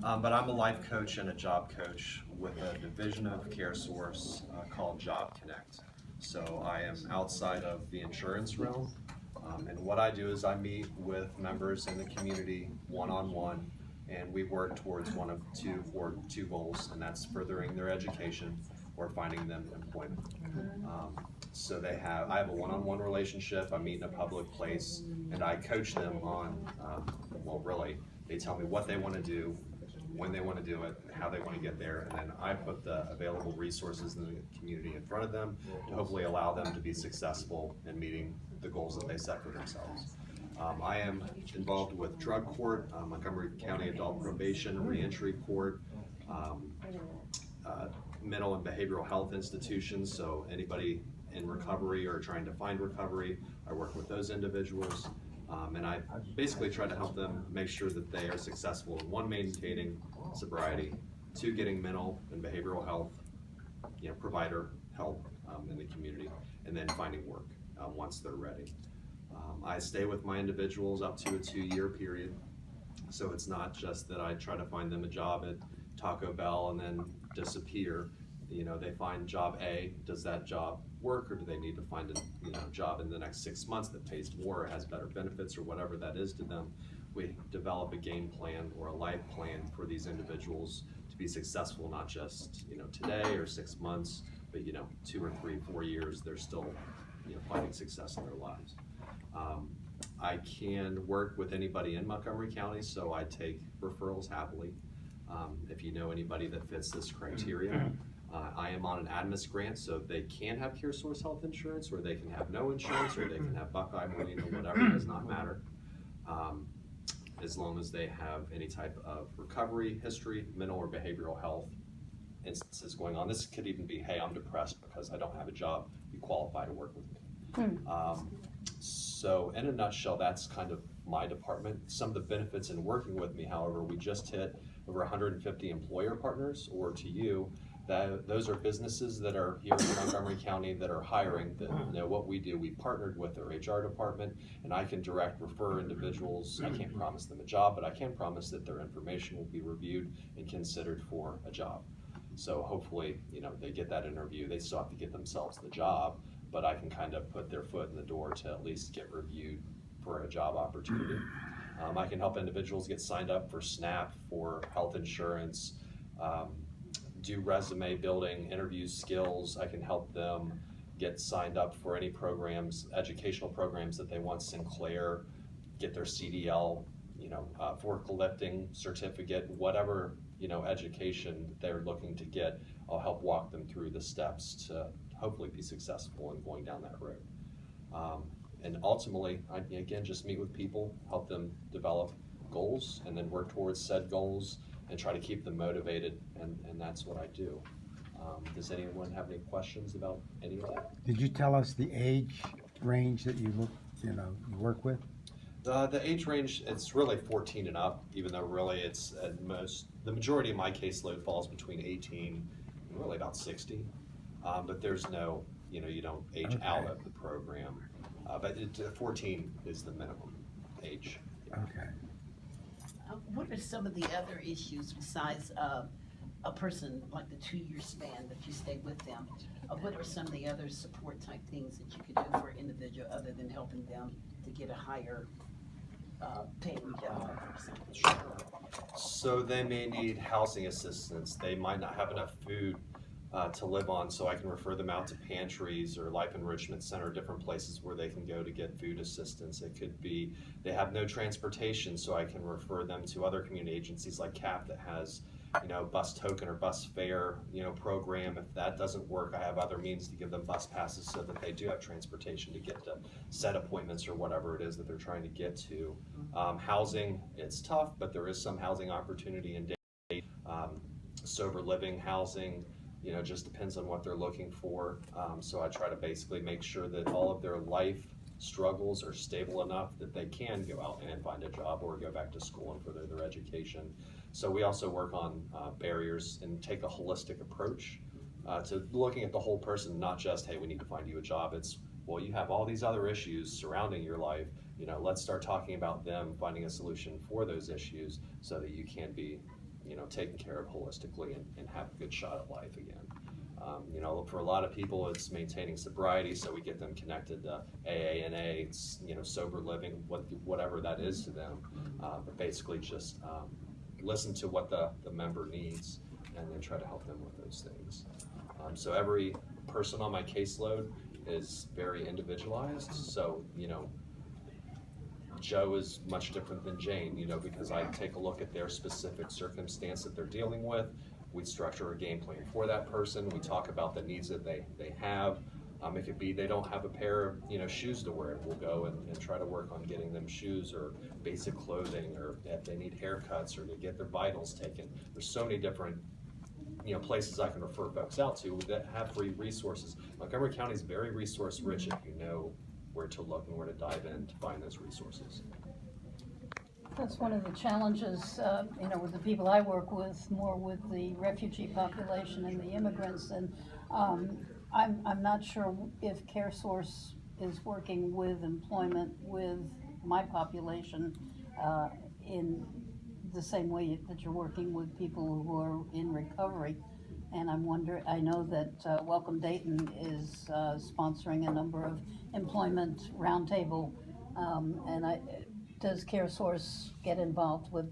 But I'm a life coach and a job coach with a division of CareSource called JobConnect. So I am outside of the insurance realm, and what I do is I meet with members in the community one-on-one, and we work towards one of two goals, and that's furthering their education or finding them employment. So I have a one-on-one relationship. I meet in a public place, and I coach them on, well, really, they tell me what they want to do, when they want to do it, how they want to get there, and then I put the available resources in the community in front of them to hopefully allow them to be successful in meeting the goals that they set for themselves. I am involved with drug court, Montgomery County Adult Probation, Reentry Court, mental and behavioral health institutions, so anybody in recovery or trying to find recovery, I work with those individuals. And I basically try to help them make sure that they are successful in one, maintaining sobriety, two, getting mental and behavioral health, provider help in the community, and then finding work once they're ready. I stay with my individuals up to a 2-year period, so it's not just that I try to find them a job at Taco Bell and then disappear. They find job A. Does that job work, or do they need to find a job in the next 6 months that pays more, or has better benefits, or whatever that is to them? We develop a game plan or a life plan for these individuals to be successful, not just today or 6 months, but 2 or 3, 4 years. They're still finding success in their lives. I can work with anybody in Montgomery County, so I take referrals happily. If you know anybody that fits this criteria. I am on an ADAMHS grant, so they can have CareSource health insurance, or they can have no insurance, or they can have Buckeye, Marine, or whatever. It does not matter. As long as they have any type of recovery history, mental or behavioral health instances going on. This could even be, hey, I'm depressed because I don't have a job. You qualify to work with me. So in a nutshell, that's kind of my department. Some of the benefits in working with me, however, we just hit over 150 employer partners, or to you, those are businesses that are here in Montgomery County that are hiring, that know what we do. We partnered with their HR department, and I can direct refer individuals. I can't promise them a job, but I can promise that their information will be reviewed and considered for a job. So hopefully, they get that interview. They still have to get themselves the job, but I can kind of put their foot in the door to at least get reviewed for a job opportunity. I can help individuals get signed up for SNAP, for health insurance, do resume building, interview skills. I can help them get signed up for any programs, educational programs that they want. Sinclair, get their CDL, forklifting certificate, whatever education they're looking to get. I'll help walk them through the steps to hopefully be successful in going down that road. And ultimately, I again just meet with people, help them develop goals, and then work towards said goals and try to keep them motivated, and that's what I do. Does anyone have any questions about any of that? Did you tell us the age range that you work with? The age range, it's really 14 and up, even though really it's at most, the majority of my caseload falls between 18 and really about 60. But there's no, you don't age out of the program. But 14 is the minimum age. Okay. What are some of the other issues besides a person, like the 2-year span that you stay with them? What are some of the other support type things that you could do for an individual other than helping them to get a higher paying job or something? Sure. So they may need housing assistance. They might not have enough food to live on, so I can refer them out to pantries or Life Enrichment Center, different places where they can go to get food assistance. It could be they have no transportation, so I can refer them to other community agencies like CAP that has bus token or bus fare program. If that doesn't work, I have other means to give them bus passes so that they do have transportation to get to set appointments or whatever it is that they're trying to get to. Housing, it's tough, but there is some housing opportunity in day. Sober living housing, just depends on what they're looking for. So I try to basically make sure that all of their life struggles are stable enough that they can go out and find a job or go back to school and further their education. So we also work on barriers and take a holistic approach to looking at the whole person, not just, hey, we need to find you a job. It's, well, you have all these other issues surrounding your life. Let's start talking about them, finding a solution for those issues so that you can be taken care of holistically and have a good shot at life again. For a lot of people, it's maintaining sobriety, so we get them connected to AA, it's, sober living, whatever that is to them. But basically just listen to what the member needs and then try to help them with those things. So every person on my caseload is very individualized. So, Joe is much different than Jane, because I take a look at their specific circumstance that they're dealing with. We structure a game plan for that person. We talk about the needs that they have. It could be they don't have a pair of shoes to wear. We'll go and try to work on getting them shoes or basic clothing, or if they need haircuts or to get their vitals taken. There's so many different places I can refer folks out to that have free resources. Montgomery County is very resource rich if you know where to look and where to dive in to find those resources. That's one of the challenges, with the people I work with, more with the refugee population and the immigrants. And I'm not sure if CareSource is working with employment with my population in the same way that you're working with people who are in recovery. And I know that Welcome Dayton is sponsoring a number of employment roundtable, does CareSource get involved with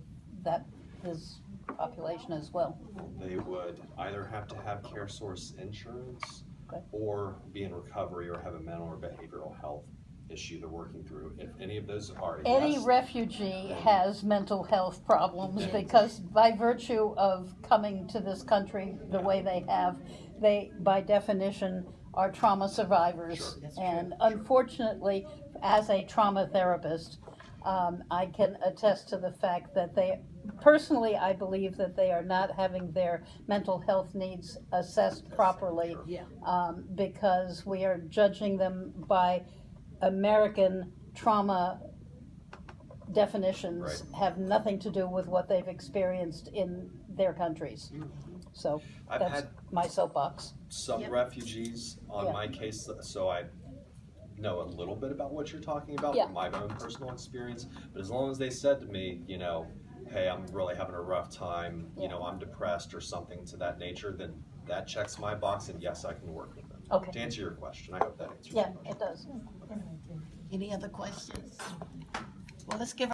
this population as well? They would either have to have CareSource insurance, Okay. or be in recovery or have a mental or behavioral health issue they're working through. If any of those are, Any yes, refugee has mental health problems because by virtue of coming to this country the way they have, they by definition are trauma survivors. Sure. That's And true. unfortunately, as a trauma therapist, I can attest to the fact that personally, I believe that they are not having their mental health needs assessed properly. Sure. Yeah. Because we are judging them by American trauma definitions, Right. have nothing to do with what they've experienced in their countries. So I've that's had my soapbox. some Yep. refugees on Yeah. my case, so I know a little bit about what you're talking about Yeah. from my own personal experience. But as long as they said to me, hey, I'm really having a rough time, Yeah. I'm depressed or something to that nature, then that checks my box, and yes, I can work with them. Okay. To answer your question, I hope that answers Yeah, your question. it does. Any other questions? Well, let's give